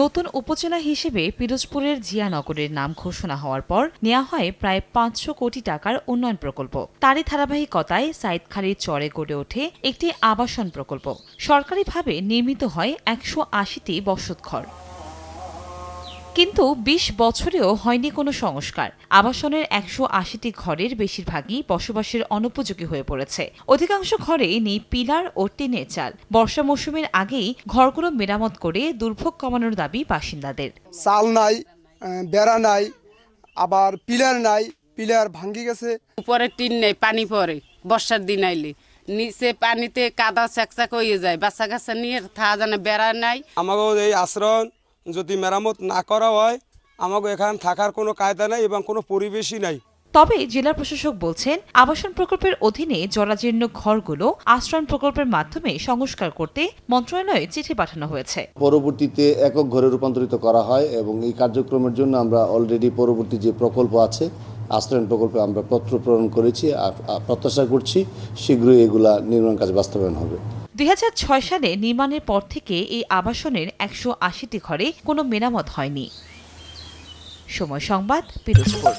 নতুন উপজেলা হিসেবে পিরোজপুরের জিয়ানগরের নাম ঘোষণা হওয়ার পর নেওয়া হয় প্রায় ৫০০ কোটি টাকার উন্নয়ন প্রকল্প। তারই ধারাবাহিকতায় সাইদখালীর চরে গড়ে ওঠে একটি আবাসন প্রকল্প। সরকারিভাবে নির্মিত হয় ১৮০টি বসতঘর। কিন্তু ২০ বছরেও হয়নি কোনো সংস্কার। আবাসনের ১৮০টি ঘরের বেশিরভাগই বসবাসের অনুপযোগী হয়ে পড়েছে। অধিকাংশ ঘরেই নেই পিলার ও টিনের চাল। বর্ষা মৌসুমের আগেই ঘরগুলো মেরামত করে দুর্ভোগ কমানোর দাবি বাসিন্দাদের। চাল নাই, বেড়া নাই, আবার পিলার নাই, পিলার ভাঙ্গি গেছে। উপরে টিন নেই, পানি পড়ে বর্ষার দিন আইলে, নিচে পানিতে কাদা চাকচাক হয়ে যায়, বাচ্চা কাচ্চা নিয়ে থাকা জানে, বেড়া নাই। আমাকে এই আশ্রয় যদি মেরামত না করা হয়, আমাকে এখানে থাকার কোনো কায়দা নাই এবং কোনো পরিবেশই নাই। তবে জেলা প্রশাসক বলছেন, আবাসন প্রকল্পের অধীনে জরাজীর্ণ ঘরগুলো আশ্রয়ণ প্রকল্পের মাধ্যমে সংস্কার করতে মন্ত্রণালয়ে চিঠি পাঠানো হয়েছে। পরবর্তীতে একক ঘরে রূপান্তরিত করা হয় এবং এই কার্যক্রমের জন্য আমরা অলরেডি পরবর্তী যে প্রকল্প আছে আশ্রয়ণ প্রকল্পে আমরা পত্র প্রেরণ করেছি। আর প্রত্যাশা করছি শীঘ্রই এগুলা নির্মাণ কাজ বাস্তবায়ন হবে। ২০০৬ সালে নির্মাণের পর থেকে এই আবাসনের ১৮০টি ঘরে কোনো মেরামত হয়নি। সময় সংবাদ, পিরোজপুর।